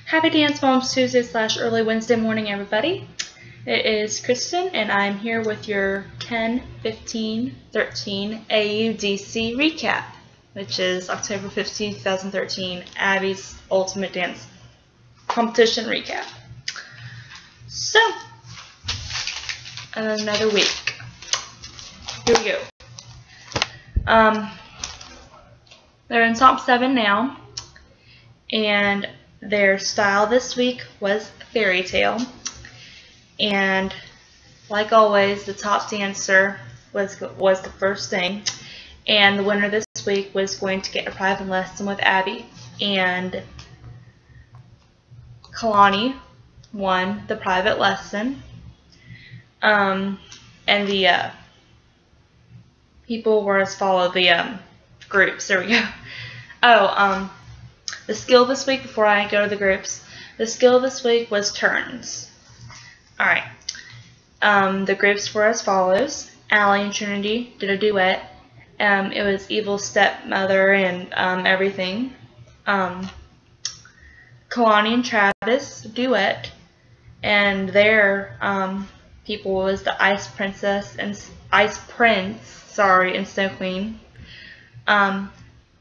Happy Dance Moms Tuesday / early Wednesday morning, everybody. It is Kristen, and I'm here with your 10/15/13 AUDC recap, which is October 15, 2013, Abby's Ultimate Dance Competition recap. So, another week. Here we go. They're in top 7 now, and their style this week was fairy tale, and like always, the top dancer was the first thing, and the winner this week was going to get a private lesson with Abby, and Kalani won the private lesson, and the people were as follows, the groups. There we go. The skill this week, before I go to the groups, the skill this week was turns. Alright. The groups were as follows. Allie and Trinity did a duet. It was Evil Stepmother and everything. Kalani and Travis duet. And their people was the Ice Princess and Ice Prince, and Snow Queen.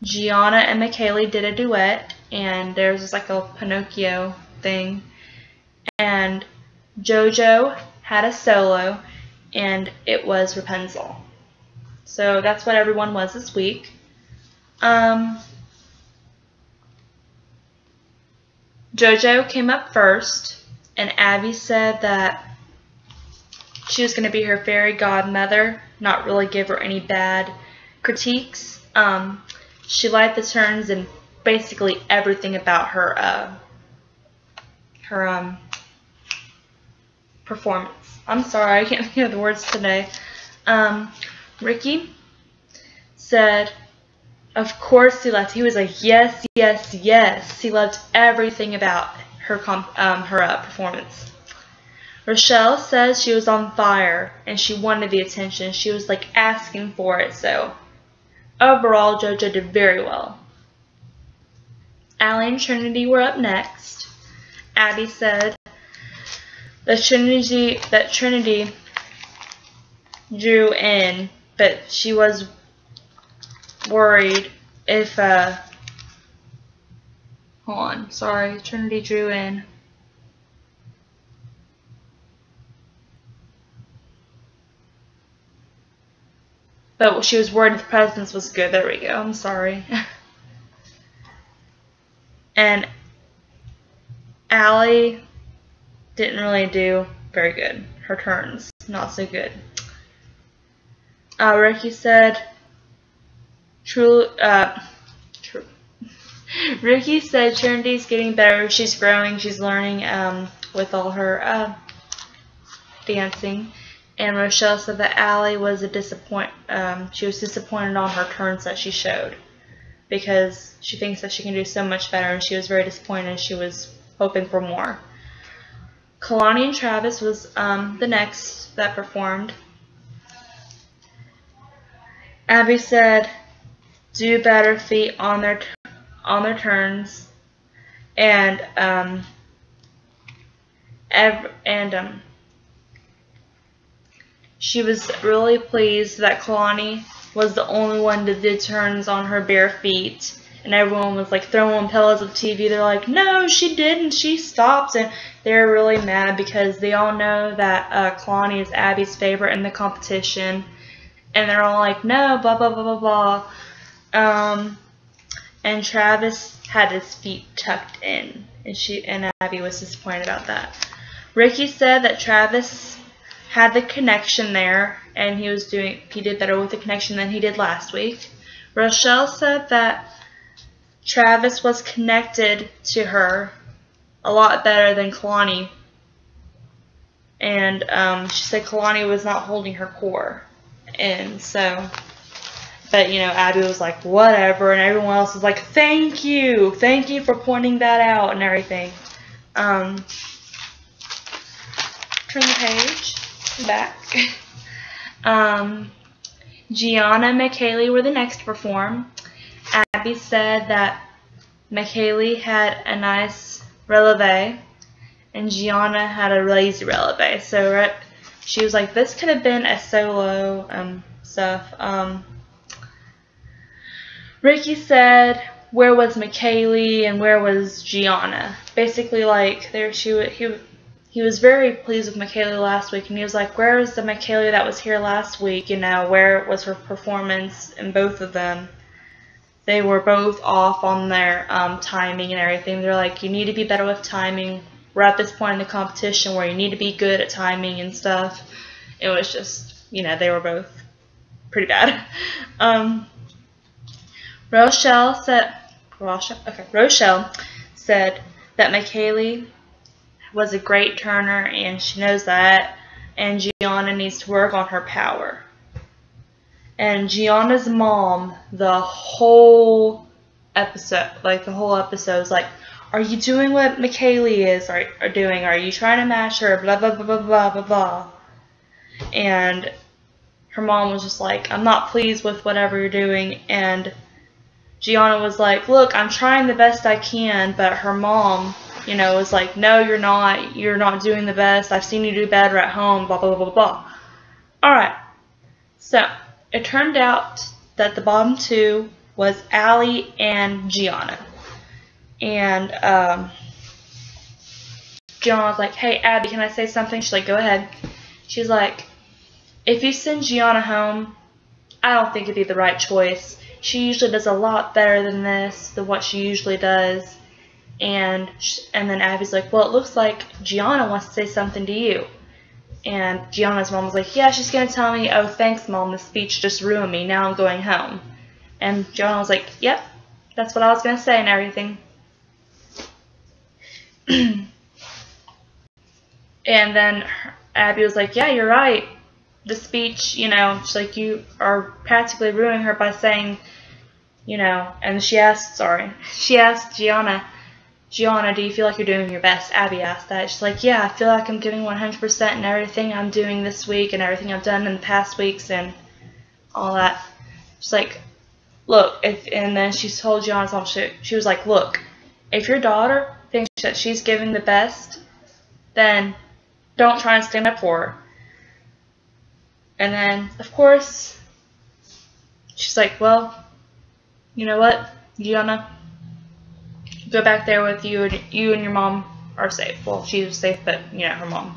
Gianna and McKaylee did a duet, and there was just like a Pinocchio thing. And JoJo had a solo, and it was Rapunzel. So that's what everyone was this week. JoJo came up first, and Abby said that she was going to be her fairy godmother, not really give her any bad critiques. She liked the turns and basically everything about her performance. I'm sorry, I can't think of the words today. Ricky said, of course he loved. He was like, yes, yes, yes. He loved everything about her performance. Rochelle says she was on fire and she wanted the attention. She was like asking for it. So overall, JoJo did very well. Allie and Trinity were up next. Abby said that Trinity drew in, but she was worried if Trinity drew in. But she was worried the presence was good. There we go. I'm sorry. And Allie didn't really do very good. Her turns, not so good. Ricky said, Ricky said Trinity's getting better. She's growing. She's learning with all her dancing. And Rochelle said that Allie was she was disappointed on her turns that she showed, because she thinks that she can do so much better, and she was very disappointed. She was hoping for more. Kalani and Travis was the next that performed. Abby said, do better feet on their turns, and she was really pleased that Kalani was the only one that did turns on her bare feet, and everyone was like throwing pillows at the TV. They're like, no, she didn't, she stopped, and they're really mad because they all know that Kalani is Abby's favorite in the competition, and they're all like, no, blah blah blah blah blah. And Travis had his feet tucked in, and Abby was disappointed about that. Ricky said that Travis had the connection there, and he did better with the connection than he did last week. Rochelle said that Travis was connected to her a lot better than Kalani, and she said Kalani was not holding her core, and so, but Abby was like, whatever, and everyone else was like, thank you for pointing that out and everything. Turn the page back. Gianna and McKaylee were the next to perform. Abby said that McKaylee had a nice releve, and Gianna had a lazy releve. So she was like, this could have been a solo stuff. Ricky said, where was McKaylee and where was Gianna? Basically, like, he was very pleased with McKaylee last week, and he was like, where is the McKaylee that was here last week? You know, where was her performance in both of them? They were both off on their timing and everything. They're like, you need to be better with timing. We're at this point in the competition where you need to be good at timing and stuff. It was just, you know, they were both pretty bad. Rochelle said that McKaylee was a great turner, and she knows that, and Gianna needs to work on her power. And Gianna's mom, the whole episode was like, are you doing what McKaylee is are doing? Are you trying to match her? Blah, blah, blah, blah, blah, blah, blah. And her mom was just like, I'm not pleased with whatever you're doing. And Gianna was like, look, I'm trying the best I can, but her mom, you know, was like, no, you're not doing the best. I've seen you do better at home, blah, blah, blah, blah, blah. Alright, so it turned out that the bottom two was Allie and Gianna. And Gianna was like, hey, Abby, can I say something? She's like, go ahead. She's like, if you send Gianna home, I don't think it'd be the right choice. She usually does a lot better than this, than what she usually does. And then Abby's like, well, it looks like Gianna wants to say something to you. And Gianna's mom was like, yeah, she's going to tell me, oh, thanks, Mom, the speech just ruined me. Now I'm going home. And Gianna was like, yep, that's what I was going to say and everything. And then Abby was like, yeah, you're right. The speech, you know, she's like, you are practically ruining her by saying, you know, and she asked Gianna, do you feel like you're doing your best? Abby asked that. She's like, yeah, I feel like I'm giving 100% in everything I'm doing this week and everything I've done in the past weeks and all that. She's like, look, and then she told Gianna's mom, she was like, look, if your daughter thinks that she's giving the best, then don't try and stand up for her. And then, of course, she's like, well, you know what, Gianna, go back there with you and your mom are safe. Well, she was safe, but, you know, her mom.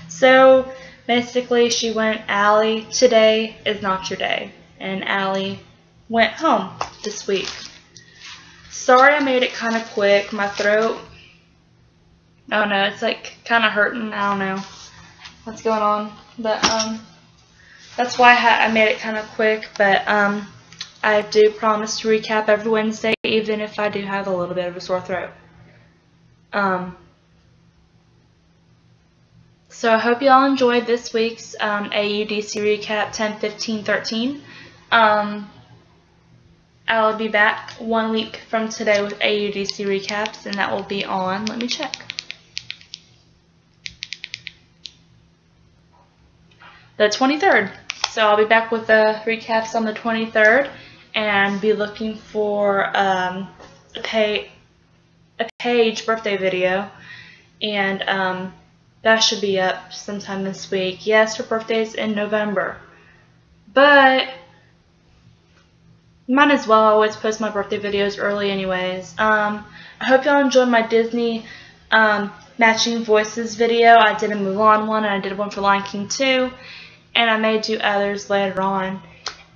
So, basically, she went, Allie, today is not your day. And Allie went home this week. Sorry I made it kind of quick. My throat, I don't know, it's like kind of hurting. I don't know what's going on. But, that's why I made it kind of quick. But, I do promise to recap every Wednesday, even if I do have a little bit of a sore throat. So I hope you all enjoyed this week's AUDC recap 10-15-13. I'll be back 1 week from today with AUDC recaps, and that will be on, let me check, the 23rd. So I'll be back with the recaps on the 23rd. And be looking for a Paige birthday video, and that should be up sometime this week. Yes, her birthday's in November, but might as well always post my birthday videos early anyways. I hope y'all enjoyed my Disney matching voices video. I did a Mulan one, and I did one for Lion King 2, and I may do others later on.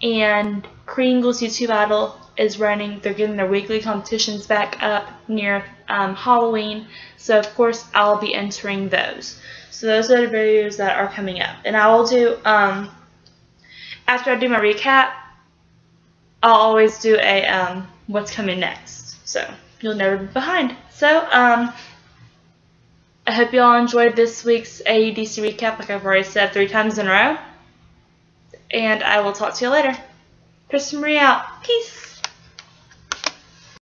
And Kringle's YouTube Idol is running. They're getting their weekly competitions back up near Halloween. So, of course, I'll be entering those. So those are the videos that are coming up. And I will do, after I do my recap, I'll always do a what's coming next. So you'll never be behind. So, I hope you all enjoyed this week's AUDC recap, like I've already said 3 times in a row. And I will talk to you later. Kristen Marie out. Peace.